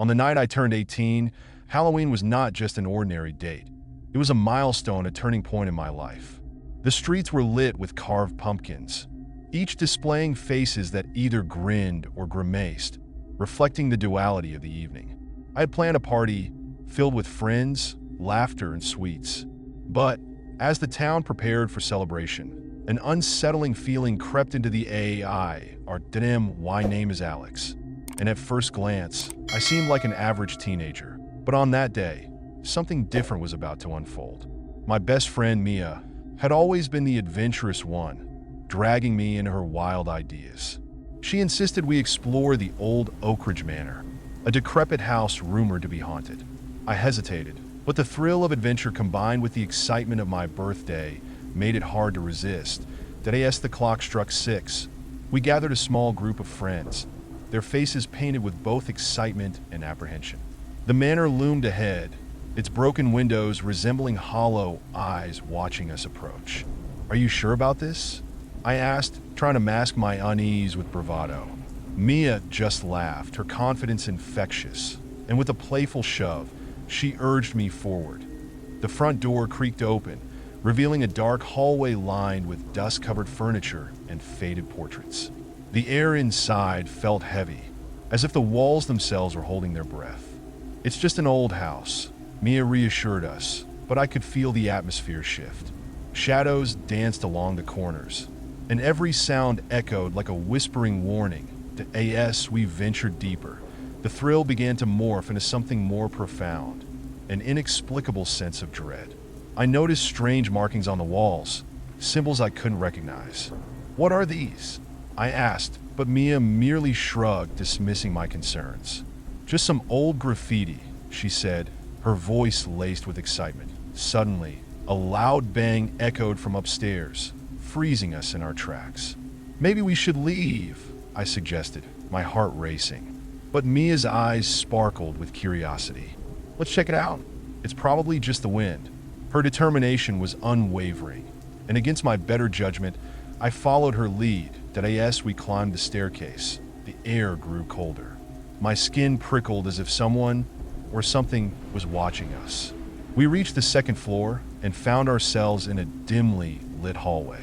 On the night I turned 18, Halloween was not just an ordinary date. It was a milestone, a turning point in my life. The streets were lit with carved pumpkins, each displaying faces that either grinned or grimaced, reflecting the duality of the evening. I had planned a party filled with friends, laughter, and sweets. But as the town prepared for celebration, an unsettling feeling crept into the AI. Our damn name is Alex. And at first glance, I seemed like an average teenager. But on that day, something different was about to unfold. My best friend, Mia, had always been the adventurous one, dragging me into her wild ideas. She insisted we explore the old Oak Ridge Manor, a decrepit house rumored to be haunted. I hesitated, but the thrill of adventure combined with the excitement of my birthday made it hard to resist. As the clock struck 6, we gathered a small group of friends, their faces painted with both excitement and apprehension. The manor loomed ahead, its broken windows resembling hollow eyes watching us approach. "Are you sure about this?" I asked, trying to mask my unease with bravado. Mia just laughed, her confidence infectious, and with a playful shove, she urged me forward. The front door creaked open, revealing a dark hallway lined with dust-covered furniture and faded portraits. The air inside felt heavy, as if the walls themselves were holding their breath. "It's just an old house," Mia reassured us, but I could feel the atmosphere shift. Shadows danced along the corners, and every sound echoed like a whispering warning. As we ventured deeper, the thrill began to morph into something more profound, an inexplicable sense of dread. I noticed strange markings on the walls, symbols I couldn't recognize. "What are these?" I asked, but Mia merely shrugged, dismissing my concerns. "Just some old graffiti," she said, her voice laced with excitement. Suddenly, a loud bang echoed from upstairs, freezing us in our tracks. "Maybe we should leave," I suggested, my heart racing. But Mia's eyes sparkled with curiosity. "Let's check it out. It's probably just the wind." Her determination was unwavering, and against my better judgment, I followed her lead. As we climbed the staircase, the air grew colder. My skin prickled as if someone or something was watching us. We reached the second floor and found ourselves in a dimly lit hallway.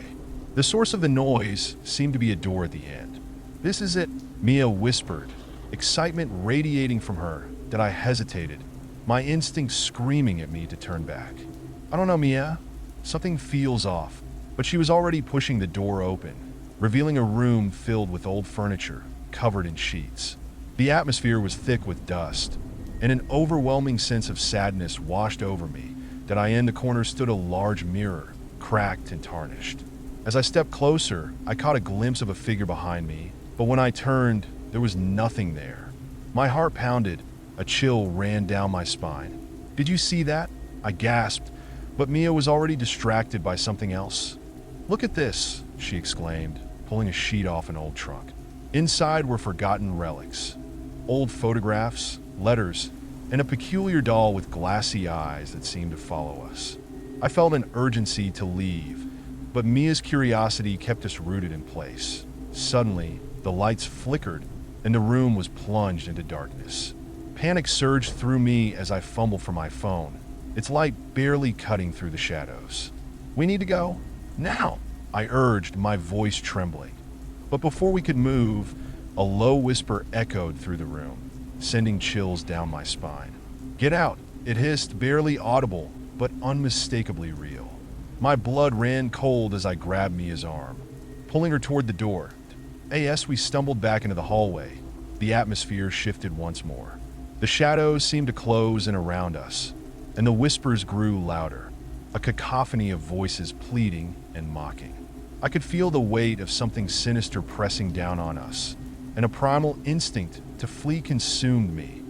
The source of the noise seemed to be a door at the end. "This is it," Mia whispered, excitement radiating from her. I hesitated, my instincts screaming at me to turn back. "I don't know, Mia. Something feels off." But she was already pushing the door open, revealing a room filled with old furniture, covered in sheets. The atmosphere was thick with dust, and an overwhelming sense of sadness washed over me. In the corner stood a large mirror, cracked and tarnished. As I stepped closer, I caught a glimpse of a figure behind me, but when I turned, there was nothing there. My heart pounded, a chill ran down my spine. "Did you see that?" I gasped, but Mia was already distracted by something else. "Look at this," she exclaimed, pulling a sheet off an old trunk. Inside were forgotten relics, old photographs, letters, and a peculiar doll with glassy eyes that seemed to follow us. I felt an urgency to leave, but Mia's curiosity kept us rooted in place. Suddenly, the lights flickered, and the room was plunged into darkness. Panic surged through me as I fumbled for my phone, its light barely cutting through the shadows. "We need to go. Now," I urged, my voice trembling. But before we could move, a low whisper echoed through the room, sending chills down my spine. "Get out," it hissed, barely audible, but unmistakably real. My blood ran cold as I grabbed Mia's arm, pulling her toward the door. As we stumbled back into the hallway, the atmosphere shifted once more. The shadows seemed to close in around us, and the whispers grew louder, a cacophony of voices pleading and mocking. I could feel the weight of something sinister pressing down on us, and a primal instinct to flee consumed me.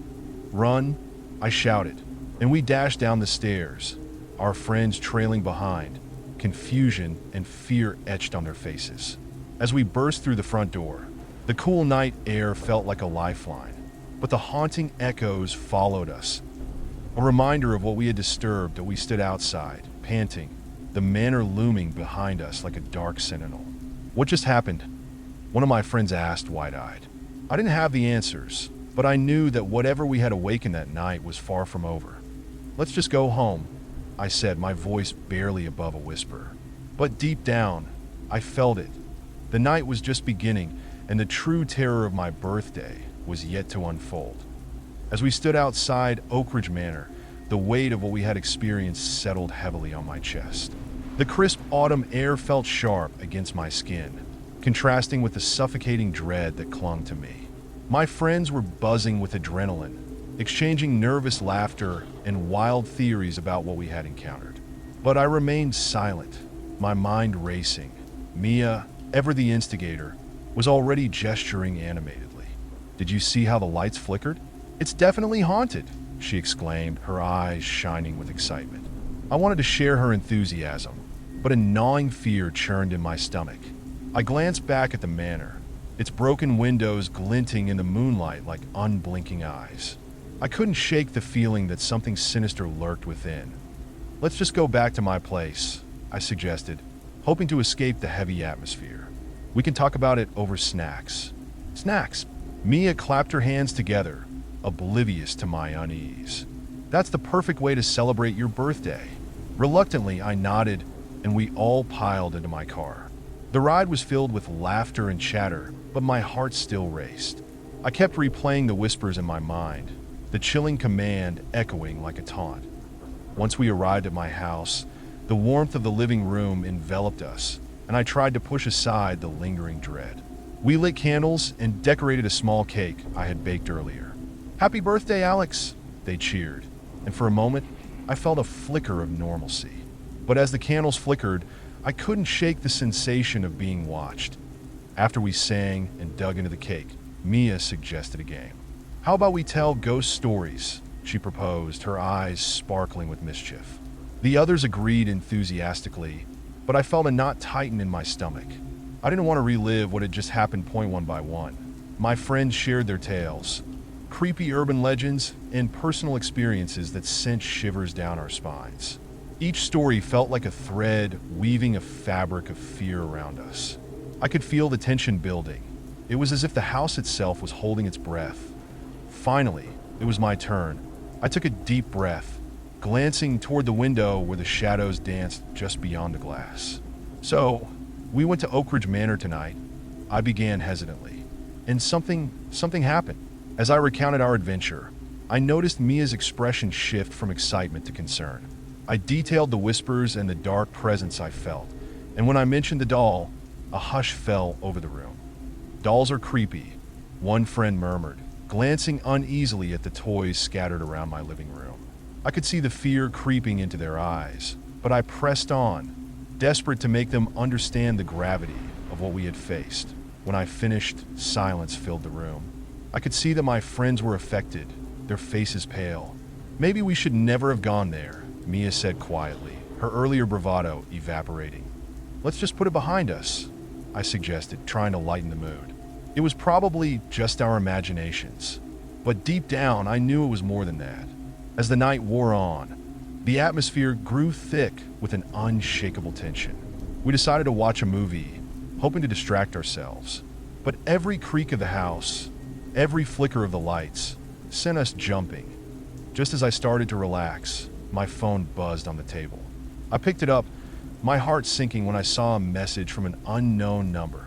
"Run!" I shouted, and we dashed down the stairs, our friends trailing behind, confusion and fear etched on their faces. As we burst through the front door, the cool night air felt like a lifeline, but the haunting echoes followed us, a reminder of what we had disturbed. We stood outside, panting, the manor looming behind us like a dark sentinel. "What just happened?" one of my friends asked, wide-eyed. I didn't have the answers, but I knew that whatever we had awakened that night was far from over. "Let's just go home," I said, my voice barely above a whisper. But deep down, I felt it. The night was just beginning, and the true terror of my birthday was yet to unfold. As we stood outside Oak Ridge Manor, the weight of what we had experienced settled heavily on my chest. The crisp autumn air felt sharp against my skin, contrasting with the suffocating dread that clung to me. My friends were buzzing with adrenaline, exchanging nervous laughter and wild theories about what we had encountered. But I remained silent, my mind racing. Mia, ever the instigator, was already gesturing animatedly. "Did you see how the lights flickered? It's definitely haunted," she exclaimed, her eyes shining with excitement. I wanted to share her enthusiasm, but a gnawing fear churned in my stomach. I glanced back at the manor, its broken windows glinting in the moonlight like unblinking eyes. I couldn't shake the feeling that something sinister lurked within. "Let's just go back to my place," I suggested, hoping to escape the heavy atmosphere. "We can talk about it over snacks." "Snacks?" Mia clapped her hands together, oblivious to my unease. "That's the perfect way to celebrate your birthday." Reluctantly, I nodded, and we all piled into my car. The ride was filled with laughter and chatter, but my heart still raced. I kept replaying the whispers in my mind, the chilling command echoing like a taunt. Once we arrived at my house, the warmth of the living room enveloped us, and I tried to push aside the lingering dread. We lit candles and decorated a small cake I had baked earlier. "Happy birthday, Alex!" they cheered, and for a moment, I felt a flicker of normalcy. But as the candles flickered, I couldn't shake the sensation of being watched. After we sang and dug into the cake, Mia suggested a game. "How about we tell ghost stories?" she proposed, her eyes sparkling with mischief. The others agreed enthusiastically, but I felt a knot tighten in my stomach. I didn't want to relive what had just happened point one by one. My friends shared their tales, creepy urban legends, and personal experiences that sent shivers down our spines. Each story felt like a thread weaving a fabric of fear around us. I could feel the tension building. It was as if the house itself was holding its breath. Finally, it was my turn. I took a deep breath, glancing toward the window where the shadows danced just beyond the glass. "So, we went to Oak Ridge Manor tonight," I began hesitantly, and something happened. As I recounted our adventure, I noticed Mia's expression shift from excitement to concern. I detailed the whispers and the dark presence I felt, and when I mentioned the doll, a hush fell over the room. "Dolls are creepy," one friend murmured, glancing uneasily at the toys scattered around my living room. I could see the fear creeping into their eyes, but I pressed on, desperate to make them understand the gravity of what we had faced. When I finished, silence filled the room. I could see that my friends were affected, their faces pale. "Maybe we should never have gone there," Mia said quietly, her earlier bravado evaporating. "Let's just put it behind us," I suggested, trying to lighten the mood. It was probably just our imaginations, but deep down I knew it was more than that. As the night wore on, the atmosphere grew thick with an unshakable tension. We decided to watch a movie, hoping to distract ourselves, but every creak of the house, every flicker of the lights, sent us jumping. Just as I started to relax, my phone buzzed on the table. I picked it up, my heart sinking when I saw a message from an unknown number.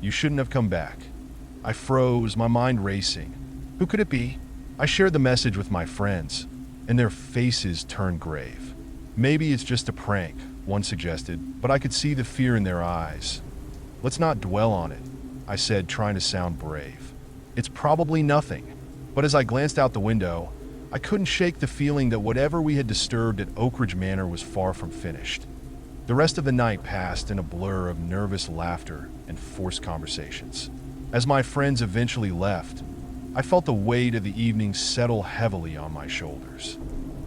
"You shouldn't have come back." I froze, my mind racing. Who could it be? I shared the message with my friends, and their faces turned grave. "Maybe it's just a prank," one suggested, but I could see the fear in their eyes. "Let's not dwell on it," I said, trying to sound brave. "It's probably nothing." But as I glanced out the window, I couldn't shake the feeling that whatever we had disturbed at Oak Ridge Manor was far from finished. The rest of the night passed in a blur of nervous laughter and forced conversations. As my friends eventually left, I felt the weight of the evening settle heavily on my shoulders.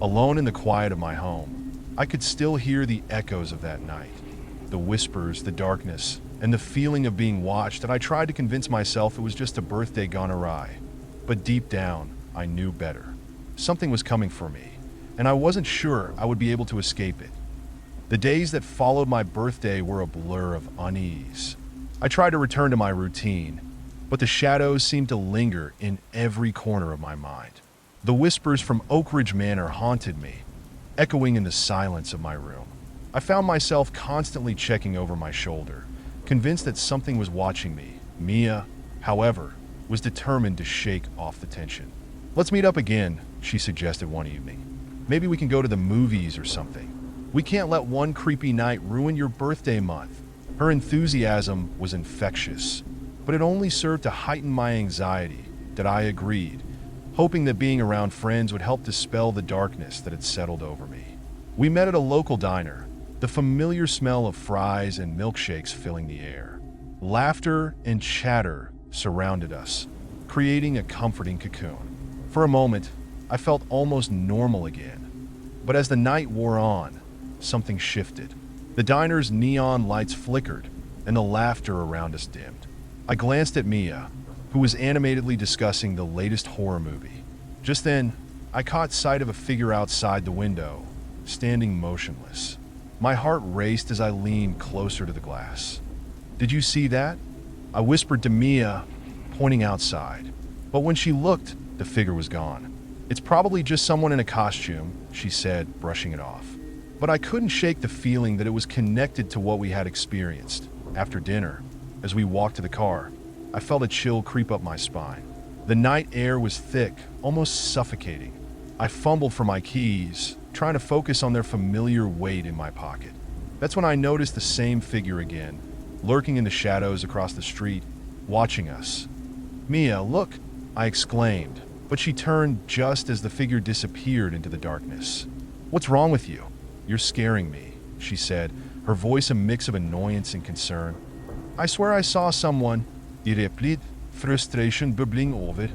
Alone in the quiet of my home, I could still hear the echoes of that night, the whispers, the darkness, and the feeling of being watched, and I tried to convince myself it was just a birthday gone awry. But deep down, I knew better. Something was coming for me, and I wasn't sure I would be able to escape it. The days that followed my birthday were a blur of unease. I tried to return to my routine, but the shadows seemed to linger in every corner of my mind. The whispers from Oak Ridge Manor haunted me, echoing in the silence of my room. I found myself constantly checking over my shoulder, convinced that something was watching me. Mia, however, was determined to shake off the tension. "Let's meet up again," she suggested one evening. "Maybe we can go to the movies or something. We can't let one creepy night ruin your birthday month." Her enthusiasm was infectious, but it only served to heighten my anxiety. That I agreed, hoping that being around friends would help dispel the darkness that had settled over me. We met at a local diner, the familiar smell of fries and milkshakes filling the air. Laughter and chatter surrounded us, creating a comforting cocoon. For a moment, I felt almost normal again. But as the night wore on, something shifted. The diner's neon lights flickered, and the laughter around us dimmed. I glanced at Mia, who was animatedly discussing the latest horror movie. Just then, I caught sight of a figure outside the window, standing motionless. My heart raced as I leaned closer to the glass. "Did you see that?" I whispered to Mia, pointing outside. But when she looked, the figure was gone. "It's probably just someone in a costume," she said, brushing it off. But I couldn't shake the feeling that it was connected to what we had experienced. After dinner, as we walked to the car, I felt a chill creep up my spine. The night air was thick, almost suffocating. I fumbled for my keys, trying to focus on their familiar weight in my pocket. That's when I noticed the same figure again, lurking in the shadows across the street, watching us. "Mia, look!" I exclaimed, but she turned just as the figure disappeared into the darkness. "What's wrong with you?" "You're scaring me," she said, her voice a mix of annoyance and concern. "I swear I saw someone." Irreplied, frustration bubbling over.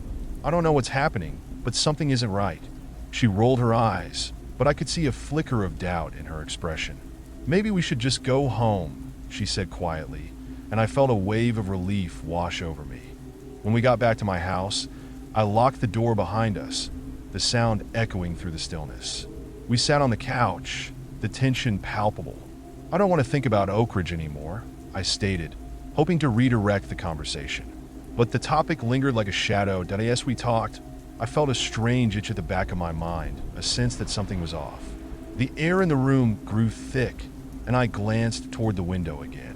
"I don't know what's happening, but something isn't right." She rolled her eyes, but I could see a flicker of doubt in her expression. "Maybe we should just go home," she said quietly, and I felt a wave of relief wash over me. When we got back to my house, I locked the door behind us, the sound echoing through the stillness. We sat on the couch, the tension palpable. "I don't want to think about Oak Ridge anymore," I stated, hoping to redirect the conversation. But the topic lingered like a shadow. As we talked, I felt a strange itch at the back of my mind, a sense that something was off. The air in the room grew thick, and I glanced toward the window again.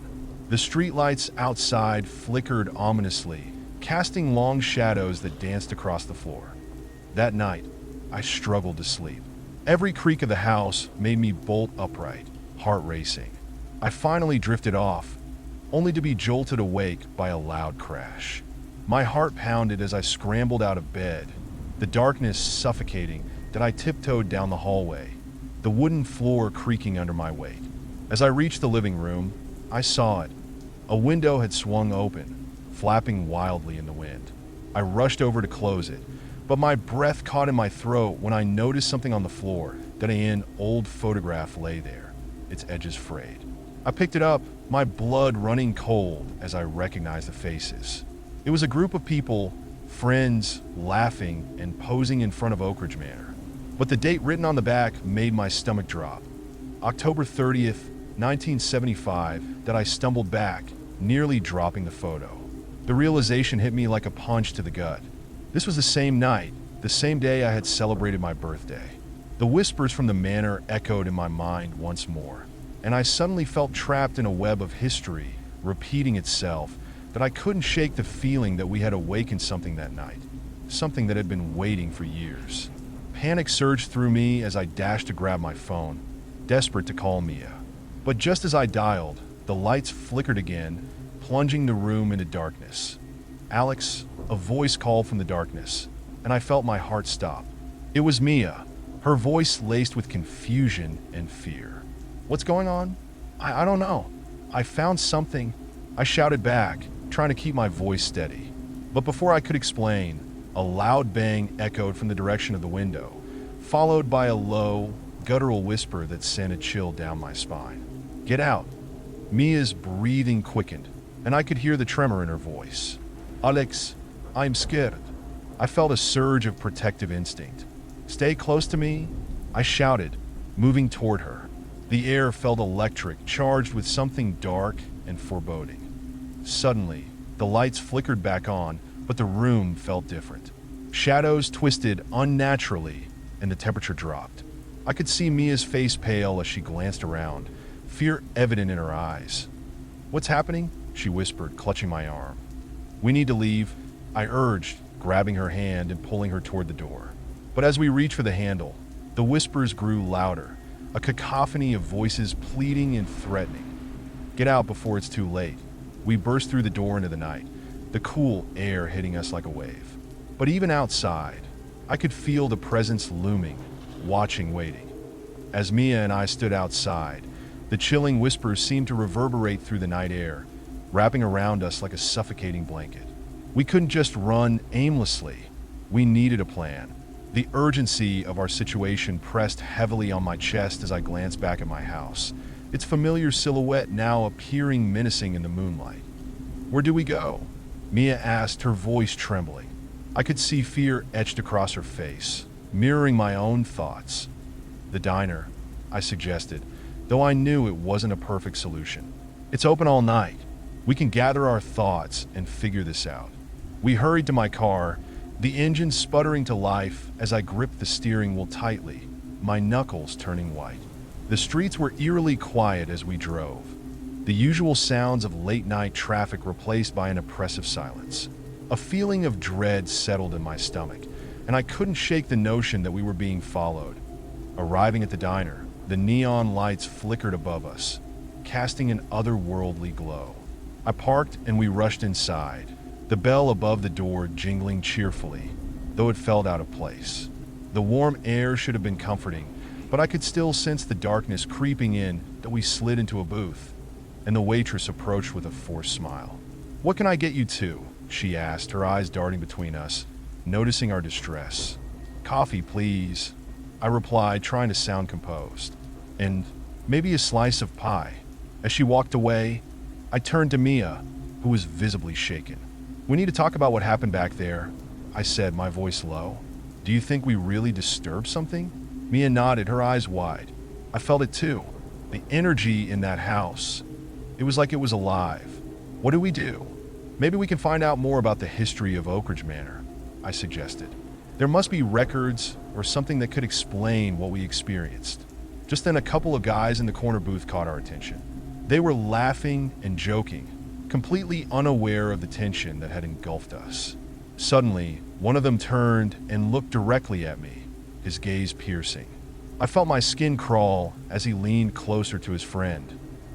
The streetlights outside flickered ominously, casting long shadows that danced across the floor. That night, I struggled to sleep. Every creak of the house made me bolt upright, heart racing. I finally drifted off, only to be jolted awake by a loud crash. My heart pounded as I scrambled out of bed, the darkness suffocating that I tiptoed down the hallway, the wooden floor creaking under my weight. As I reached the living room, I saw it. A window had swung open, flapping wildly in the wind. I rushed over to close it, but my breath caught in my throat when I noticed something on the floor. An old photograph lay there, its edges frayed. I picked it up, my blood running cold as I recognized the faces. It was a group of people, friends, laughing and posing in front of Oak Ridge Manor. But the date written on the back made my stomach drop. October 30th, 1975, that I stumbled back, nearly dropping the photo. The realization hit me like a punch to the gut. This was the same night, the same day I had celebrated my birthday. The whispers from the manor echoed in my mind once more, and I suddenly felt trapped in a web of history, repeating itself, that I couldn't shake the feeling that we had awakened something that night, something that had been waiting for years. Panic surged through me as I dashed to grab my phone, desperate to call Mia. But just as I dialed, the lights flickered again, plunging the room into darkness. "Alex," a voice called from the darkness, and I felt my heart stop. It was Mia, her voice laced with confusion and fear. "What's going on?" I don't know. "I found something," I shouted back, trying to keep my voice steady. But before I could explain, a loud bang echoed from the direction of the window, followed by a low, guttural whisper that sent a chill down my spine. "Get out." Mia's breathing quickened, and I could hear the tremor in her voice. "Alex, I'm scared." I felt a surge of protective instinct. "Stay close to me," I shouted, moving toward her. The air felt electric, charged with something dark and foreboding. Suddenly, The lights flickered back on, but the room felt different. Shadows twisted unnaturally, and the temperature dropped. I could see Mia's face pale as she glanced around, fear evident in her eyes. "What's happening?" she whispered, clutching my arm. "We need to leave," I urged, grabbing her hand and pulling her toward the door. But as we reached for the handle, the whispers grew louder, a cacophony of voices pleading and threatening. "Get out before it's too late." We burst through the door into the night, the cool air hitting us like a wave. But even outside, I could feel the presence looming, watching, waiting. As Mia and I stood outside, the chilling whispers seemed to reverberate through the night air, wrapping around us like a suffocating blanket. We couldn't just run aimlessly. We needed a plan. The urgency of our situation pressed heavily on my chest as I glanced back at my house, its familiar silhouette now appearing menacing in the moonlight. "Where do we go?" Mia asked, her voice trembling. I could see fear etched across her face, mirroring my own thoughts. "The diner," I suggested, though I knew it wasn't a perfect solution. "It's open all night. We can gather our thoughts and figure this out." We hurried to my car, the engine sputtering to life as I gripped the steering wheel tightly, my knuckles turning white. The streets were eerily quiet as we drove, the usual sounds of late-night traffic replaced by an oppressive silence. A feeling of dread settled in my stomach, and I couldn't shake the notion that we were being followed. Arriving at the diner, the neon lights flickered above us, casting an otherworldly glow. I parked and we rushed inside, the bell above the door jingling cheerfully, though it felt out of place. The warm air should have been comforting, but I could still sense the darkness creeping in that we slid into a booth, and the waitress approached with a forced smile. "What can I get you to?" she asked, her eyes darting between us, noticing our distress. "Coffee, please," I replied, trying to sound composed. "And maybe a slice of pie." As she walked away, I turned to Mia, who was visibly shaken. "We need to talk about what happened back there," I said, my voice low. "Do you think we really disturbed something?" Mia nodded, her eyes wide. I felt it too. The energy in that house. It was like it was alive. "What do we do?" "Maybe we can find out more about the history of Oak Ridge Manor," I suggested. "There must be records or something that could explain what we experienced." Just then, a couple of guys in the corner booth caught our attention. They were laughing and joking, completely unaware of the tension that had engulfed us. Suddenly, one of them turned and looked directly at me, his gaze piercing. I felt my skin crawl as he leaned closer to his friend,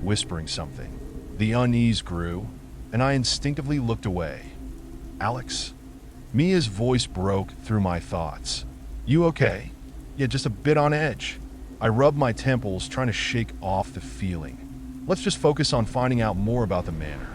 whispering something. The unease grew, and I instinctively looked away. "Alex?" Mia's voice broke through my thoughts. "You okay?" "Yeah, just a bit on edge." I rubbed my temples, trying to shake off the feeling. "Let's just focus on finding out more about the manor."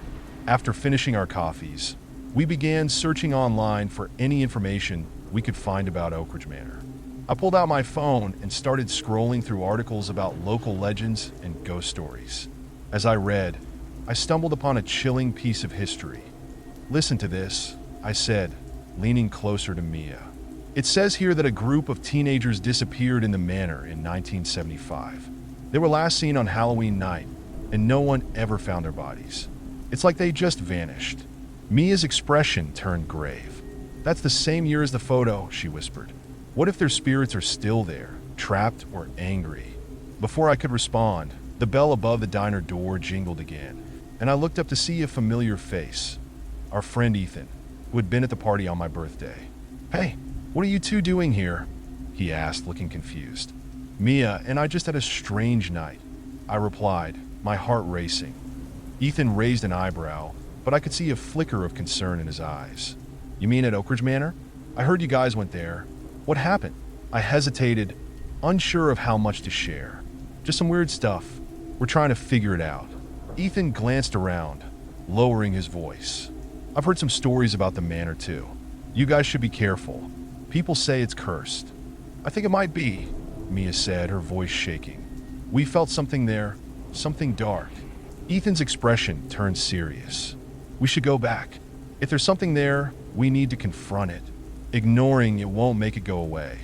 After finishing our coffees, we began searching online for any information we could find about Oak Ridge Manor. I pulled out my phone and started scrolling through articles about local legends and ghost stories. As I read, I stumbled upon a chilling piece of history. "Listen to this," I said, leaning closer to Mia. "It says here that a group of teenagers disappeared in the manor in 1975. They were last seen on Halloween night, and no one ever found their bodies. It's like they just vanished." Mia's expression turned grave. "That's the same year as the photo," she whispered. "What if their spirits are still there, trapped or angry?" Before I could respond, the bell above the diner door jingled again, and I looked up to see a familiar face. Our friend Ethan, who had been at the party on my birthday. "Hey, what are you two doing here?" he asked, looking confused. "Mia and I just had a strange night," I replied, my heart racing. Ethan raised an eyebrow, but I could see a flicker of concern in his eyes. "You mean at Oak Ridge Manor? I heard you guys went there. What happened?" I hesitated, unsure of how much to share. "Just some weird stuff. We're trying to figure it out." Ethan glanced around, lowering his voice. "I've heard some stories about the manor too. You guys should be careful. People say it's cursed." "I think it might be," Mia said, her voice shaking. "We felt something there, something dark." Ethan's expression turned serious. "We should go back. If there's something there, we need to confront it. Ignoring it won't make it go away."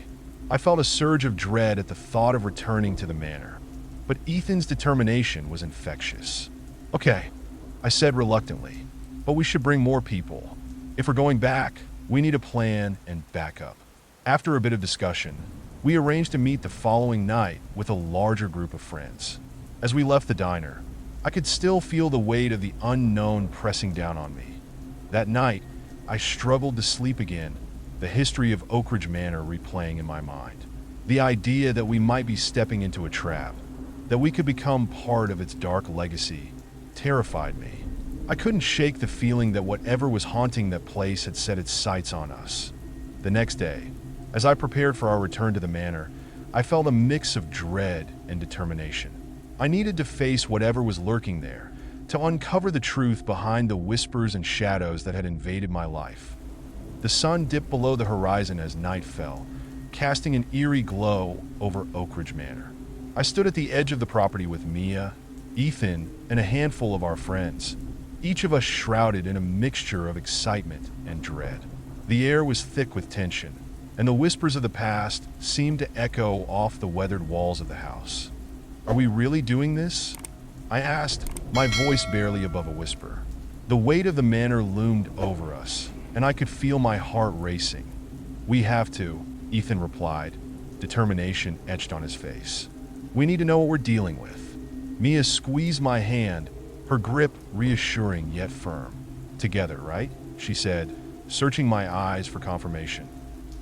I felt a surge of dread at the thought of returning to the manor, but Ethan's determination was infectious. "Okay," I said reluctantly. but we should bring more people. If we're going back, we need a plan and backup. After a bit of discussion, we arranged to meet the following night with a larger group of friends. As we left the diner, I could still feel the weight of the unknown pressing down on me. That night, I struggled to sleep again, the history of Oak Ridge Manor replaying in my mind. The idea that we might be stepping into a trap, that we could become part of its dark legacy, terrified me. I couldn't shake the feeling that whatever was haunting that place had set its sights on us. The next day, as I prepared for our return to the manor, I felt a mix of dread and determination. I needed to face whatever was lurking there, to uncover the truth behind the whispers and shadows that had invaded my life. The sun dipped below the horizon as night fell, casting an eerie glow over Oak Ridge Manor. I stood at the edge of the property with Mia, Ethan, and a handful of our friends, each of us shrouded in a mixture of excitement and dread. The air was thick with tension, and the whispers of the past seemed to echo off the weathered walls of the house. "Are we really doing this?" I asked, my voice barely above a whisper. The weight of the manor loomed over us, and I could feel my heart racing. "We have to," Ethan replied, determination etched on his face. "We need to know what we're dealing with." Mia squeezed my hand, her grip reassuring yet firm. "Together, right?" she said, searching my eyes for confirmation.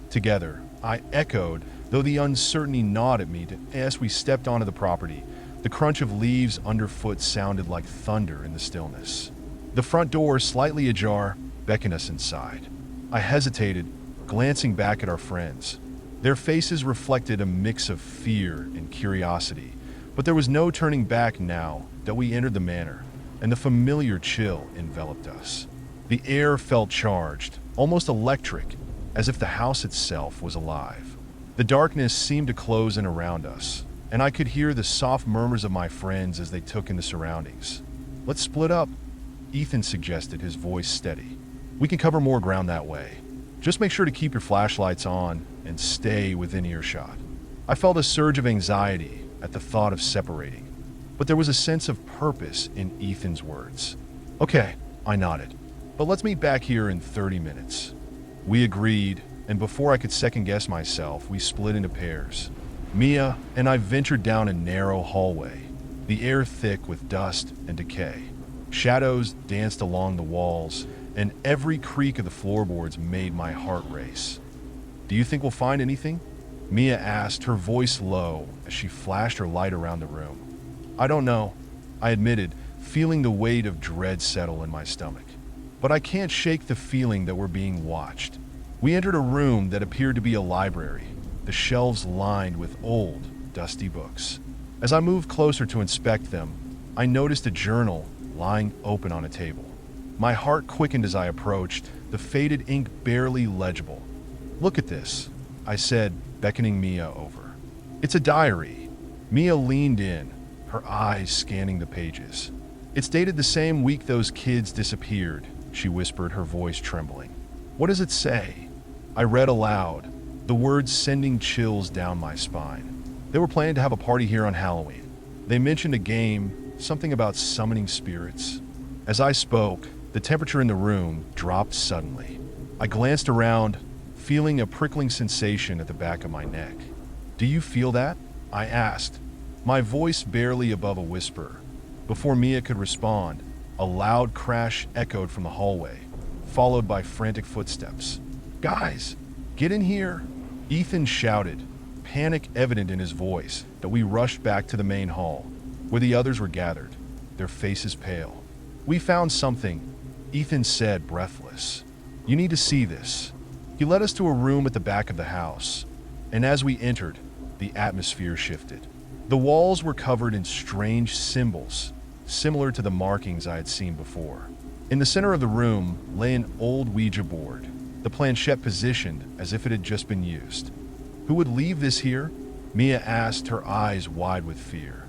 "Together," I echoed, though the uncertainty gnawed at me as we stepped onto the property. The crunch of leaves underfoot sounded like thunder in the stillness. The front door, slightly ajar, beckoned us inside. I hesitated, glancing back at our friends. Their faces reflected a mix of fear and curiosity, but there was no turning back now that we entered the manor, and the familiar chill enveloped us. The air felt charged, almost electric, as if the house itself was alive. The darkness seemed to close in around us, and I could hear the soft murmurs of my friends as they took in the surroundings. "Let's split up," Ethan suggested, his voice steady. "We can cover more ground that way. Just make sure to keep your flashlights on and stay within earshot." I felt a surge of anxiety at the thought of separating, but there was a sense of purpose in Ethan's words. "Okay," I nodded, "but let's meet back here in 30 minutes. We agreed, and before I could second-guess myself, we split into pairs. Mia and I ventured down a narrow hallway, the air thick with dust and decay. Shadows danced along the walls, and every creak of the floorboards made my heart race. "Do you think we'll find anything?" Mia asked, her voice low as she flashed her light around the room. "I don't know," I admitted, feeling the weight of dread settle in my stomach. "But I can't shake the feeling that we're being watched." We entered a room that appeared to be a library, the shelves lined with old, dusty books. As I moved closer to inspect them, I noticed a journal lying open on a table. My heart quickened as I approached, the faded ink barely legible. "Look at this," I said, beckoning Mia over. "It's a diary." Mia leaned in, her eyes scanning the pages. "It's dated the same week those kids disappeared," she whispered, her voice trembling. "What does it say?" I read aloud, the words sending chills down my spine. "They were planning to have a party here on Halloween. They mentioned a game, something about summoning spirits." As I spoke, the temperature in the room dropped suddenly. I glanced around, feeling a prickling sensation at the back of my neck. "Do you feel that?" I asked, my voice barely above a whisper. Before Mia could respond, a loud crash echoed from the hallway, followed by frantic footsteps. "Guys, get in here!" Ethan shouted, panic evident in his voice, that we rushed back to the main hall, where the others were gathered, their faces pale. "We found something," Ethan said, breathless. "You need to see this." He led us to a room at the back of the house, and as we entered, the atmosphere shifted. The walls were covered in strange symbols, similar to the markings I had seen before. In the center of the room lay an old Ouija board, the planchette positioned as if it had just been used. "Who would leave this here?" Mia asked, her eyes wide with fear.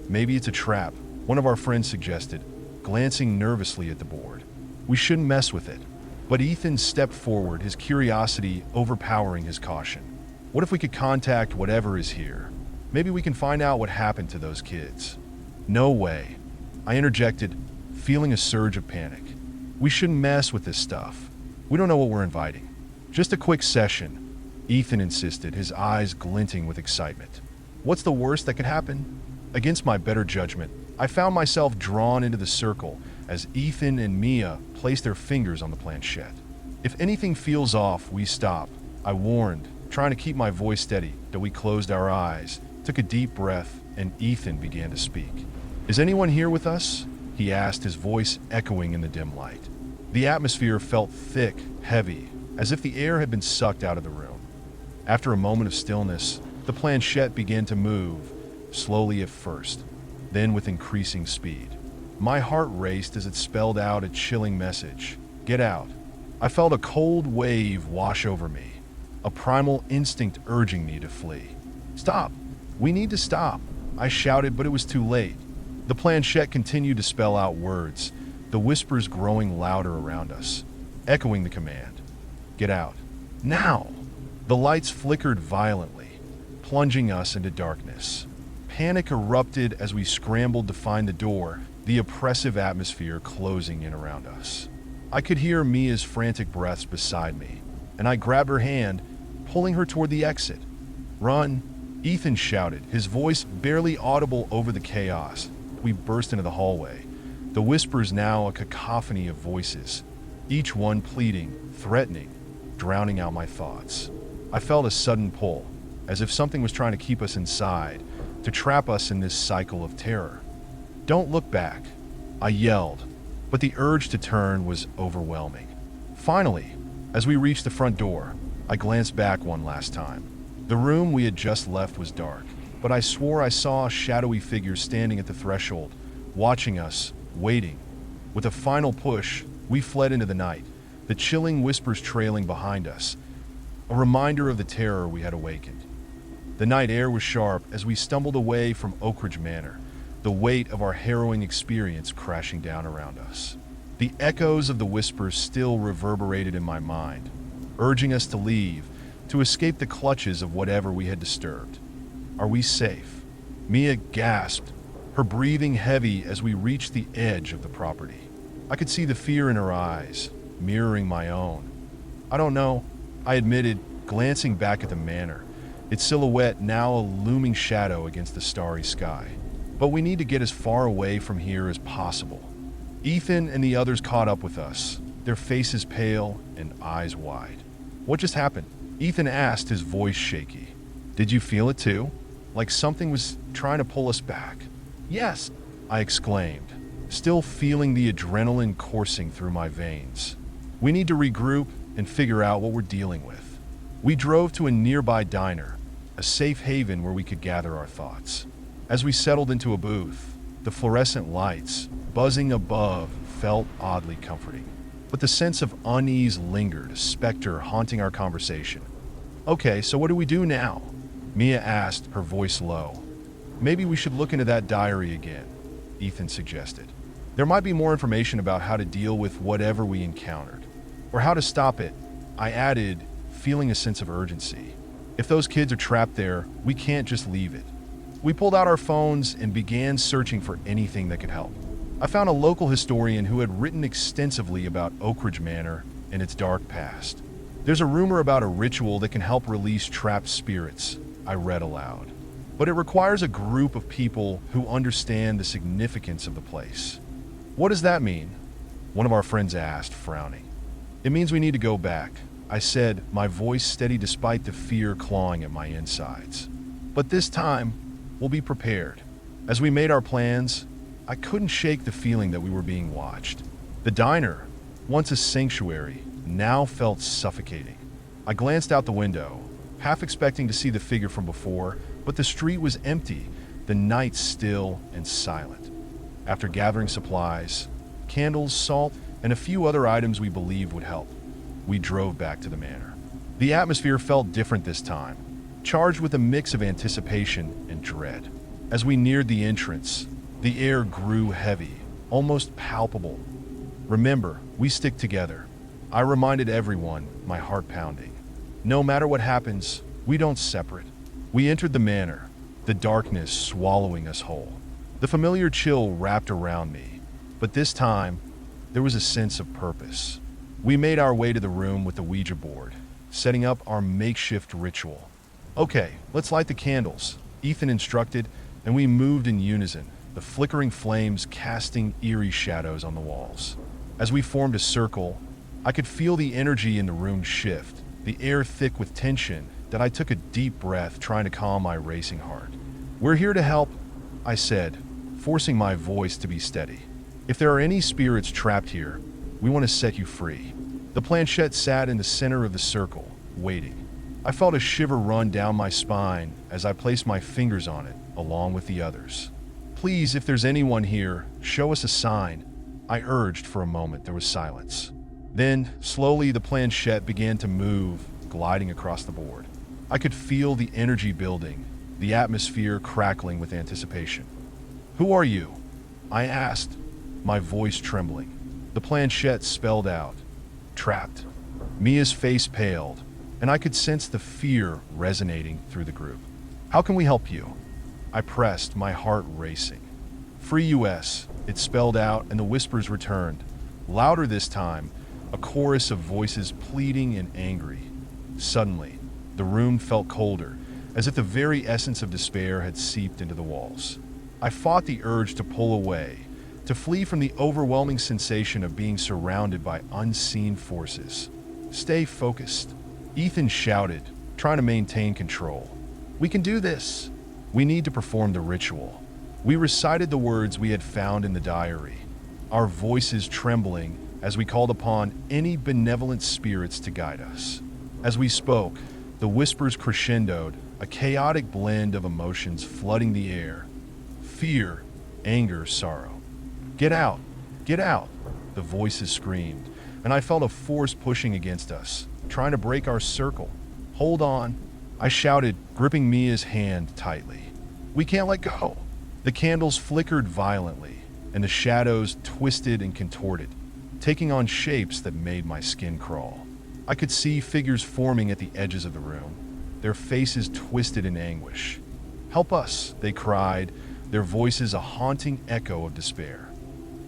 "Maybe it's a trap," one of our friends suggested, glancing nervously at the board. "We shouldn't mess with it." But Ethan stepped forward, his curiosity overpowering his caution. "What if we could contact whatever is here? Maybe we can find out what happened to those kids." "No way," I interjected, feeling a surge of panic. We shouldn't mess with this stuff. We don't know what we're inviting. Just a quick session, Ethan insisted, his eyes glinting with excitement. What's the worst that could happen? Against my better judgment, I found myself drawn into the circle as Ethan and Mia placed their fingers on the planchette. If anything feels off, we stop, I warned, trying to keep my voice steady. Till we closed our eyes, took a deep breath, and Ethan began to speak. Is anyone here with us? He asked, his voice echoing in the dim light. The atmosphere felt thick, heavy, as if the air had been sucked out of the room. After a moment of stillness, the planchette began to move, slowly at first, then with increasing speed. My heart raced as it spelled out a chilling message. Get out. I felt a cold wave wash over me, a primal instinct urging me to flee. Stop. We need to stop, I shouted, but it was too late. The planchette continued to spell out words, the whispers growing louder around us, echoing the command. Get out. Now! The lights flickered violently, plunging us into darkness. Panic erupted as we scrambled to find the door, the oppressive atmosphere closing in around us. I could hear Mia's frantic breaths beside me, and I grabbed her hand, pulling her toward the exit. Run, Ethan shouted, his voice barely audible over the chaos. We burst into the hallway, the whispers now a cacophony of voices, each one pleading, threatening, drowning out my thoughts. I felt a sudden pull, as if something was trying to keep us inside, to trap us in this cycle of terror. Don't look back, I yelled, but the urge to turn was overwhelming. Finally, as we reached the front door, I glanced back one last time. The room we had just left was dark, but I swore I saw a shadowy figure standing at the threshold, watching us, waiting. With a final push, we fled into the night, the chilling whispers trailing behind us, a reminder of the terror we had awakened. The night air was sharp as we stumbled away from Oak Ridge Manor, the weight of our harrowing experience crashing down around us. The echoes of the whispers still reverberated in my mind, urging us to leave, to escape the clutches of whatever we had disturbed. Are we safe? Mia gasped, her breathing heavy as we reached the edge of the property. I could see the fear in her eyes, mirroring my own. I don't know, I admitted, glancing back at the manor, its silhouette now a looming shadow against the starry sky. But we need to get as far away from here as possible. Ethan and the others caught up with us, their faces pale and eyes wide. What just happened? Ethan asked, his voice shaky. Did you feel it too? Like something was trying to pull us back? Yes, I exclaimed, still feeling the adrenaline coursing through my veins. We need to regroup and figure out what we're dealing with. We drove to a nearby diner, a safe haven where we could gather our thoughts. As we settled into a booth, the fluorescent lights, buzzing above, felt oddly comforting. But the sense of unease lingered, a specter haunting our conversation. Okay, so what do we do now? Mia asked, her voice low. Maybe we should look into that diary again, Ethan suggested. There might be more information about how to deal with whatever we encountered, or how to stop it, I added, feeling a sense of urgency. If those kids are trapped there, we can't just leave it. We pulled out our phones and began searching for anything that could help. I found a local historian who had written extensively about Oak Ridge Manor and its dark past. There's a rumor about a ritual that can help release trapped spirits, I read aloud. But it requires a group of people who understand the significance of the place. What does that mean? One of our friends asked, frowning. It means we need to go back, I said, my voice steady despite the fear clawing at my insides. But this time, we'll be prepared. As we made our plans, I couldn't shake the feeling that we were being watched. The diner, once a sanctuary, now felt suffocating. I glanced out the window, half expecting to see the figure from before, but the street was empty, the night still and silent. After gathering supplies, candles, salt, and a few other items we believed would help, we drove back to the manor. The atmosphere felt different this time, charged with a mix of anticipation and dread. As we neared the entrance, the air grew heavy, almost palpable. Remember, we stick together. I reminded everyone, my heart pounding. No matter what happens, we don't separate. We entered the manor, the darkness swallowing us whole. The familiar chill wrapped around me, but this time, there was a sense of purpose. We made our way to the room with the Ouija board, setting up our makeshift ritual. "Okay, let's light the candles," Ethan instructed, and we moved in unison, the flickering flames casting eerie shadows on the walls. As we formed a circle, I could feel the energy in the room shift, the air thick with tension, that I took a deep breath trying to calm my racing heart. "We're here to help," I said, forcing my voice to be steady. "If there are any spirits trapped here, we want to set you free." The planchette sat in the center of the circle, waiting. I felt a shiver run down my spine as I placed my fingers on it, along with the others. "Please, if there's anyone here, show us a sign," I urged. For a moment, there was silence. Then, slowly, the planchette began to move, gliding across the board. I could feel the energy building, the atmosphere crackling with anticipation. "Who are you?" I asked, my voice trembling. The planchette spelled out, "Trapped." Mia's face paled, and I could sense the fear resonating through the group. "How can we help you?" I pressed, my heart racing. "Free US," it spelled out, and the whispers returned. Louder this time, a chorus of voices pleading and angry. Suddenly, the room felt colder, as if the very essence of despair had seeped into the walls. I fought the urge to pull away, to flee from the overwhelming sensation of being surrounded by unseen forces. "Stay focused," Ethan shouted, trying to maintain control. "We can do this." We need to perform the ritual. We recited the words we had found in the diary, our voices trembling as we called upon any benevolent spirits to guide us. As we spoke, the whispers crescendoed, a chaotic blend of emotions flooding the air. Fear, anger, sorrow. "Get out! Get out!" the voices screamed, and I felt a force pushing against us, trying to break our circle. "Hold on," I shouted, gripping Mia's hand tightly. "We can't let go." The candles flickered violently, and the shadows twisted and contorted, taking on shapes that made my skin crawl. I could see figures forming at the edges of the room, their faces twisted in anguish. "Help us," they cried, their voices a haunting echo of despair.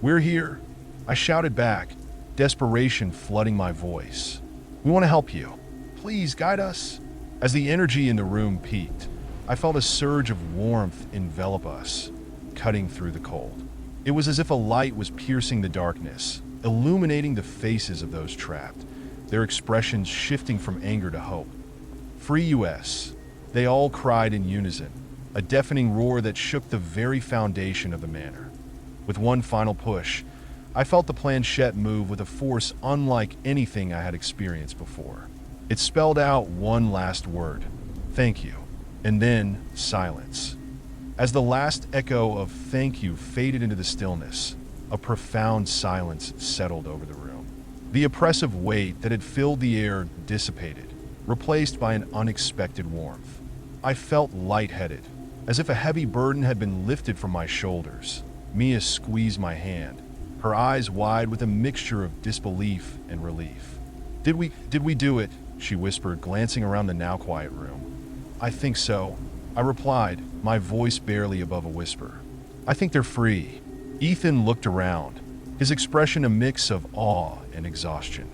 "We're here," I shouted back, desperation flooding my voice. "We want to help you. Please guide us." As the energy in the room peaked, I felt a surge of warmth envelop us, cutting through the cold. It was as if a light was piercing the darkness, illuminating the faces of those trapped, their expressions shifting from anger to hope. "Free US," they all cried in unison, a deafening roar that shook the very foundation of the manor. With one final push, I felt the planchette move with a force unlike anything I had experienced before. It spelled out one last word, "Thank you," and then silence. As the last echo of "thank you" faded into the stillness, a profound silence settled over the room. The oppressive weight that had filled the air dissipated, replaced by an unexpected warmth. I felt lightheaded, as if a heavy burden had been lifted from my shoulders. Mia squeezed my hand, her eyes wide with a mixture of disbelief and relief. Did we do it?" she whispered, glancing around the now quiet room. "I think so," I replied, my voice barely above a whisper. "I think they're free." Ethan looked around, his expression a mix of awe and exhaustion.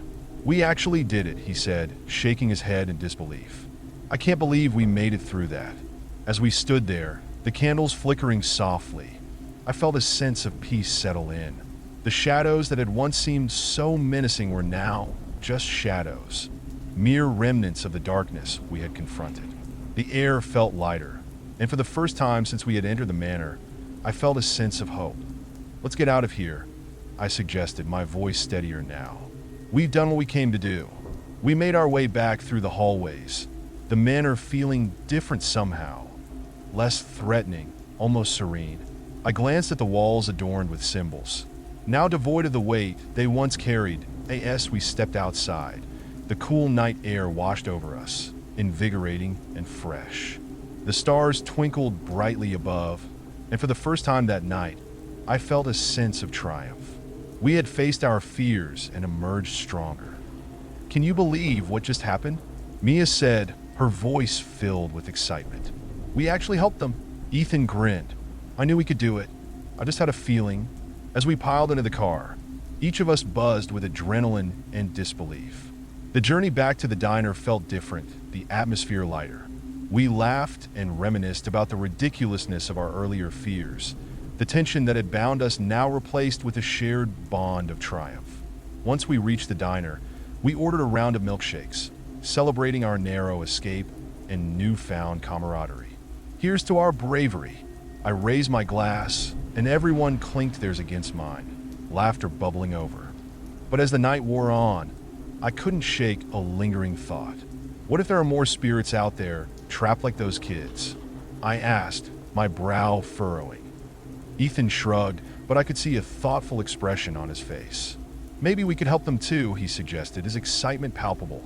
"We actually did it," he said, shaking his head in disbelief. "I can't believe we made it through that." As we stood there, the candles flickering softly, I felt a sense of peace settle in. The shadows that had once seemed so menacing were now just shadows, mere remnants of the darkness we had confronted. The air felt lighter, and for the first time since we had entered the manor, I felt a sense of hope. "Let's get out of here," I suggested, my voice steadier now. "We've done what we came to do." We made our way back through the hallways, the manor feeling different somehow, less threatening, almost serene. I glanced at the walls adorned with symbols, now devoid of the weight they once carried. As we stepped outside, the cool night air washed over us, invigorating and fresh. The stars twinkled brightly above, and for the first time that night, I felt a sense of triumph. We had faced our fears and emerged stronger. "Can you believe what just happened?" Mia said, her voice filled with excitement. "We actually helped them." Ethan grinned. "I knew we could do it. I just had a feeling." As we piled into the car, each of us buzzed with adrenaline and disbelief. The journey back to the diner felt different, the atmosphere lighter. We laughed and reminisced about the ridiculousness of our earlier fears, the tension that had bound us now replaced with a shared bond of triumph. Once we reached the diner, we ordered a round of milkshakes, celebrating our narrow escape and newfound camaraderie. Here's to our bravery. I raised my glass, and everyone clinked theirs against mine, laughter bubbling over. But as the night wore on, I couldn't shake a lingering thought. What if there are more spirits out there, trapped like those kids? I asked, my brow furrowing. Ethan shrugged, but I could see a thoughtful expression on his face. Maybe we could help them too, he suggested, his excitement palpable.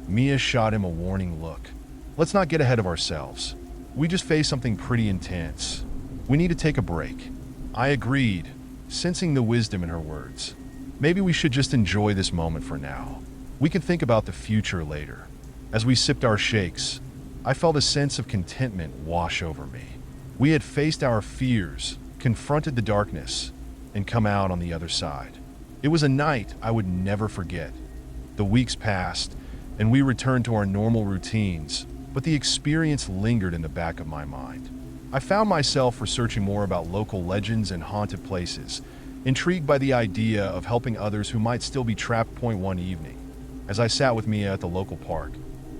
Mia shot him a warning look. Let's not get ahead of ourselves. We just faced something pretty intense. We need to take a break. I agreed, sensing the wisdom in her words. Maybe we should just enjoy this moment for now. We can think about the future later. As we sipped our shakes, I felt a sense of contentment wash over me. We had faced our fears, confronted the darkness, and come out on the other side. It was a night I would never forget. The weeks passed, and we returned to our normal routines, but the experience lingered in the back of my mind. I found myself researching more about local legends and haunted places, intrigued by the idea of helping others who might still be trapped. One evening, as I sat with Mia at the local park,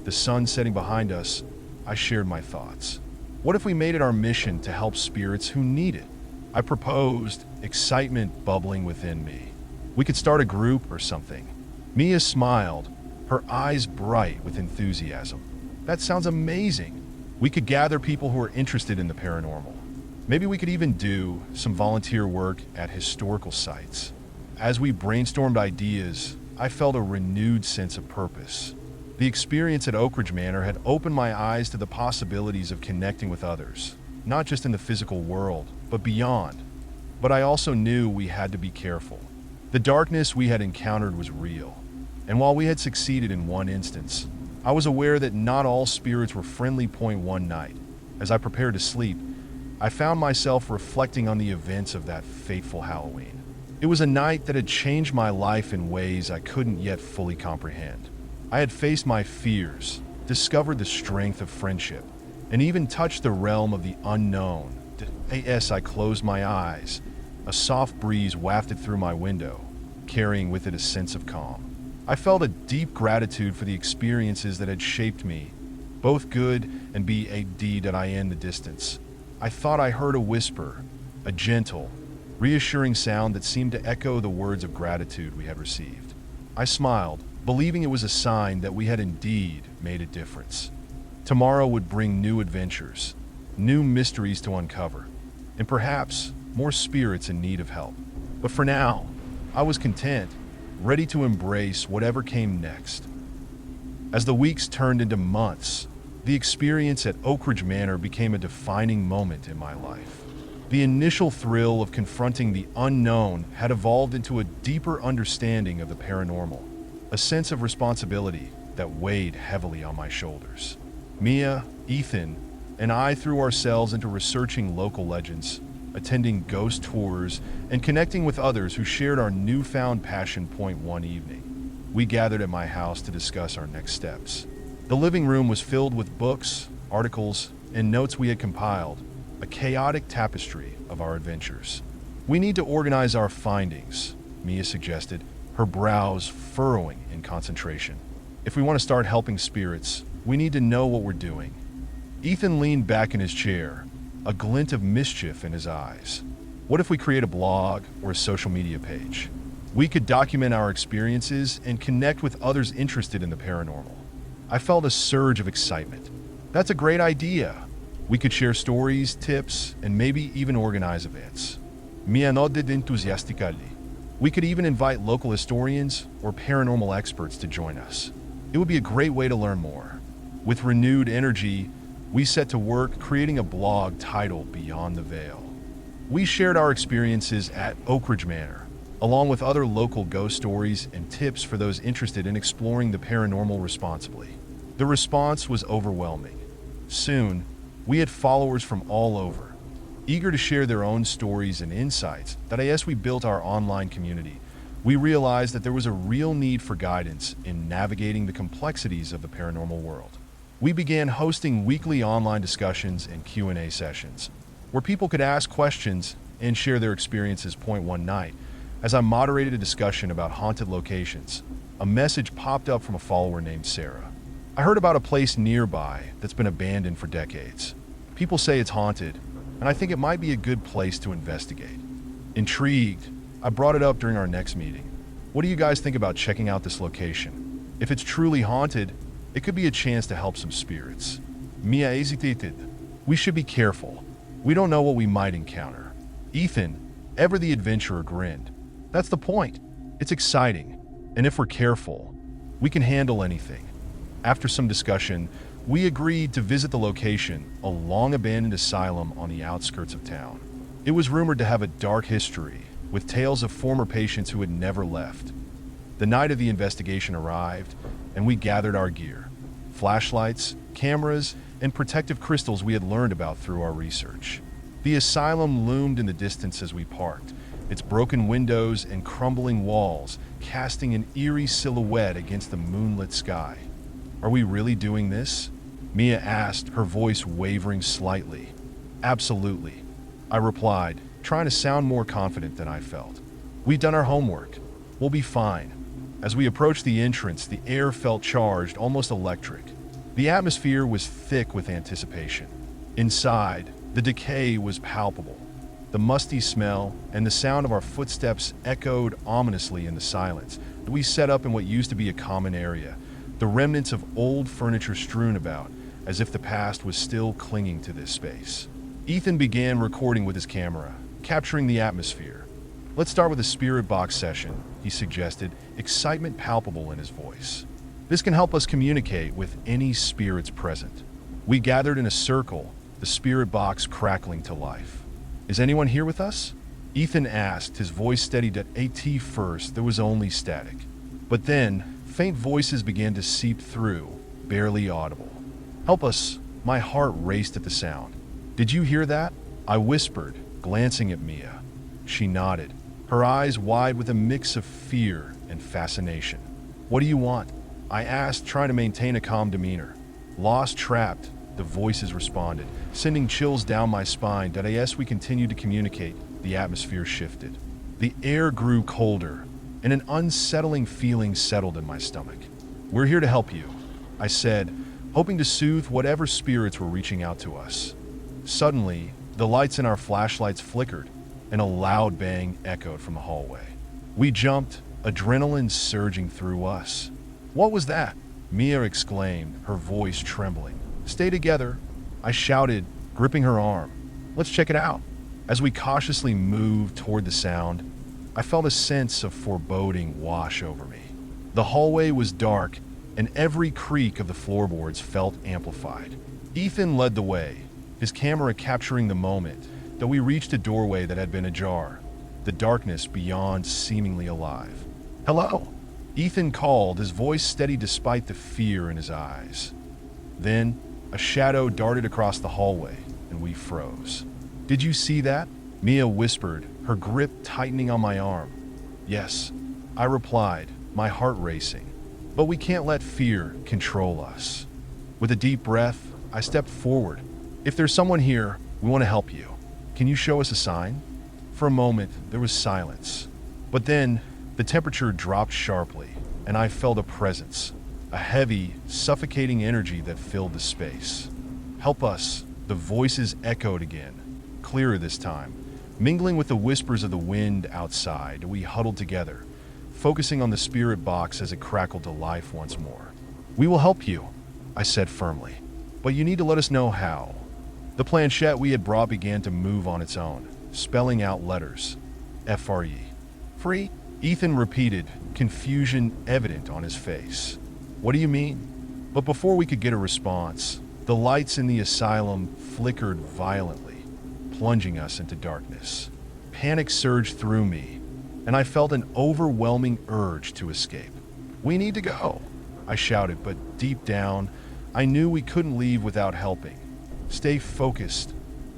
the sun setting behind us, I shared my thoughts. What if we made it our mission to help spirits who need it? I proposed, excitement bubbling within me. We could start a group or something. Mia smiled, her eyes bright with enthusiasm. That sounds amazing. We could gather people who are interested in the paranormal. Maybe we could even do some volunteer work at historical sites. As we brainstormed ideas, I felt a renewed sense of purpose. The experience at Oak Ridge Manor had opened my eyes to the possibilities of connecting with others, not just in the physical world, but beyond. But I also knew we had to be careful. The darkness we had encountered was real, and while we had succeeded in one instance, I was aware that not all spirits were friendly. One night, as I prepared to sleep, I found myself reflecting on the events of that fateful Halloween. It was a night that had changed my life in ways I couldn't yet fully comprehend. I had faced my fears, discovered the strength of friendship, and even touched the realm of the unknown. As I closed my eyes, a soft breeze wafted through my window, carrying with it a sense of calm. I felt a deep gratitude for the experiences that had shaped me, both good and bad. In the distance, I thought I heard a whisper, a gentle, reassuring sound that seemed to echo the words of gratitude we had received. I smiled, believing it was a sign that we had indeed made a difference. Tomorrow would bring new adventures, new mysteries to uncover, and perhaps more spirits in need of help. But for now, I was content, ready to embrace whatever came next. As the weeks turned into months, the experience at Oak Ridge Manor became a defining moment in my life. The initial thrill of confronting the unknown had evolved into a deeper understanding of the paranormal, a sense of responsibility that weighed heavily on my shoulders. Mia, Ethan, and I threw ourselves into researching local legends, attending ghost tours, and connecting with others who shared our newfound passion. One evening, we gathered at my house to discuss our next steps. The living room was filled with books, articles, and notes we had compiled, a chaotic tapestry of our adventures. We need to organize our findings, Mia suggested, her brows furrowing in concentration. If we want to start helping spirits, we need to know what we're doing. Ethan leaned back in his chair, a glint of mischief in his eyes. What if we create a blog or a social media page? We could document our experiences and connect with others interested in the paranormal. I felt a surge of excitement. That's a great idea. We could share stories, tips, and maybe even organize events. Mia nodded enthusiastically. We could even invite local historians or paranormal experts to join us. It would be a great way to learn more. With renewed energy, we set to work creating a blog titled Beyond the Veil. We shared our experiences at Oak Ridge Manor, along with other local ghost stories and tips for those interested in exploring the paranormal responsibly. The response was overwhelming. Soon, we had followers from all over, eager to share their own stories and insights. As we built our online community, We realized that there was a real need for guidance in navigating the complexities of the paranormal world. We began hosting weekly online discussions and Q&A sessions, where people could ask questions and share their experiences. One night, as I moderated a discussion about haunted locations, a message popped up from a follower named Sarah. I heard about a place nearby that's been abandoned for decades. People say it's haunted, and I think it might be a good place to investigate. Intrigued, I brought it up during our next meeting. What do you guys think about checking out this location? If it's truly haunted, it could be a chance to help some spirits. Mia hesitated. We should be careful. We don't know what we might encounter. Ethan, ever the adventurer, grinned. That's the point. It's exciting, and if we're careful, we can handle anything. After some discussion, we agreed to visit the location, a long-abandoned asylum on the outskirts of town. It was rumored to have a dark history, with tales of former patients who had never left. The night of the investigation arrived, and we gathered our gear: flashlights, cameras, and protective crystals we had learned about through our research. The asylum loomed in the distance as we parked, its broken windows and crumbling walls casting an eerie silhouette against the moonlit sky. Are we really doing this? Mia asked, her voice wavering slightly. Absolutely, I replied, trying to sound more confident than I felt. We've done our homework. We'll be fine. As we approached the entrance, the air felt charged, almost electric. The atmosphere was thick with anticipation. Inside, the decay was palpable. The musty smell and the sound of our footsteps echoed ominously in the silence. We set up in what used to be a common area, the remnants of old furniture strewn about, as if the past was still clinging to this space. Ethan began recording with his camera, capturing the atmosphere. Let's start with a spirit box session, he suggested, excitement palpable in his voice. This can help us communicate with any spirits present. We gathered in a circle, the spirit box crackling to life. Is anyone here with us? Ethan asked, his voice steadied. At first, there was only static. But then, faint voices began to seep through, barely audible. Help us. My heart raced at the sound. Did you hear that? I whispered, glancing at Mia. She nodded, her eyes wide with a mix of fear and fascination. What do you want? I asked, trying to maintain a calm demeanor. Lost, trapped, the voices responded, sending chills down my spine. As we continued to communicate, the atmosphere shifted. The air grew colder, and an unsettling feeling settled in my stomach. We're here to help you, I said, hoping to soothe whatever spirits were reaching out to us. Suddenly, the lights in our flashlights flickered, and a loud bang echoed from the hallway. We jumped, adrenaline surging through us. What was that? Mia exclaimed, her voice trembling. Stay together, I shouted, gripping her arm. Let's check it out. As we cautiously moved toward the sound, I felt a sense of foreboding wash over me. The hallway was dark, and every creak of the floorboards felt amplified. Ethan led the way, his camera capturing the moment, though we reached a doorway that had been ajar, the darkness beyond seemingly alive. Hello, Ethan called, his voice steady despite the fear in his eyes. Then, a shadow darted across the hallway, and we froze. Did you see that? Mia whispered, her grip tightening on my arm. Yes, I replied, my heart racing. But we can't let fear control us. With a deep breath, I stepped forward. If there's someone here, we want to help you. Can you show us a sign? For a moment, there was silence. But then, the temperature dropped sharply, and I felt a presence, a heavy, suffocating energy that filled the space. Help us, the voices echoed again, clearer this time. Mingling with the whispers of the wind outside, we huddled together, focusing on the spirit box as it crackled to life once more. We will help you, I said firmly, but you need to let us know how. The planchette we had brought began to move on its own, spelling out letters. F-R-E. Free? Ethan repeated, confusion evident on his face. What do you mean? But before we could get a response, the lights in the asylum flickered violently, plunging us into darkness. Panic surged through me, and I felt an overwhelming urge to escape. We need to go, I shouted, but deep down, I knew we couldn't leave without helping. Stay focused,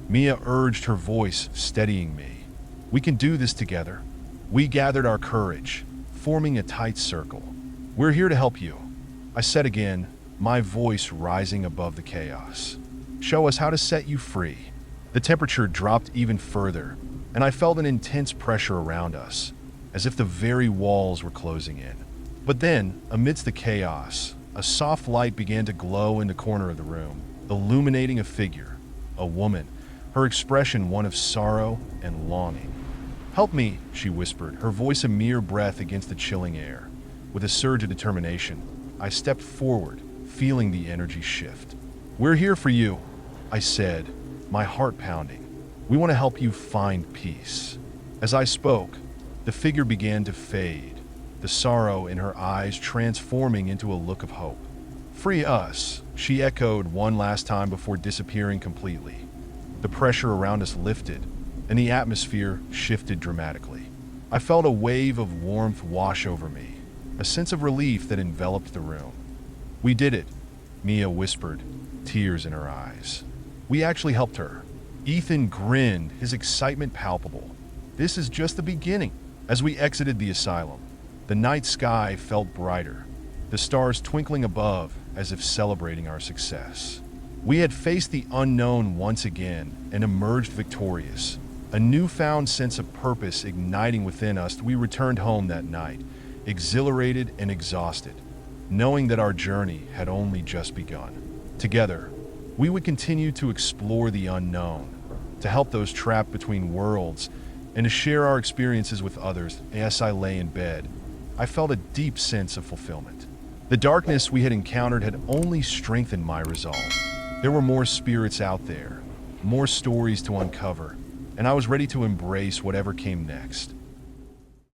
Mia urged, her voice steadying me. We can do this together. We gathered our courage, forming a tight circle. "We're here to help you," I said again, my voice rising above the chaos. "Show us how to set you free." The temperature dropped even further, and I felt an intense pressure around us, as if the very walls were closing in. But then, amidst the chaos, a soft light began to glow in the corner of the room, illuminating a figure, a woman, her expression one of sorrow and longing. "Help me," she whispered, her voice a mere breath against the chilling air. With a surge of determination, I stepped forward, feeling the energy shift. "We're here for you," I said, my heart pounding. "We want to help you find peace." As I spoke, the figure began to fade, the sorrow in her eyes transforming into a look of hope. "Free us," she echoed one last time before disappearing completely. The pressure around us lifted, and the atmosphere shifted dramatically. I felt a wave of warmth wash over me, a sense of relief that enveloped the room. "We did it," Mia whispered, tears in her eyes. "We actually helped her." Ethan grinned, his excitement palpable. "This is just the beginning." As we exited the asylum, the night sky felt brighter, the stars twinkling above as if celebrating our success. We had faced the unknown once again and emerged victorious. A newfound sense of purpose igniting within us, we returned home that night, exhilarated and exhausted, knowing that our journey had only just begun. Together, we would continue to explore the unknown, to help those trapped between worlds, and to share our experiences with others. As I lay in bed, I felt a deep sense of fulfillment. The darkness we had encountered had only strengthened my resolve. There were more spirits out there, more stories to uncover, and I was ready to embrace whatever came next.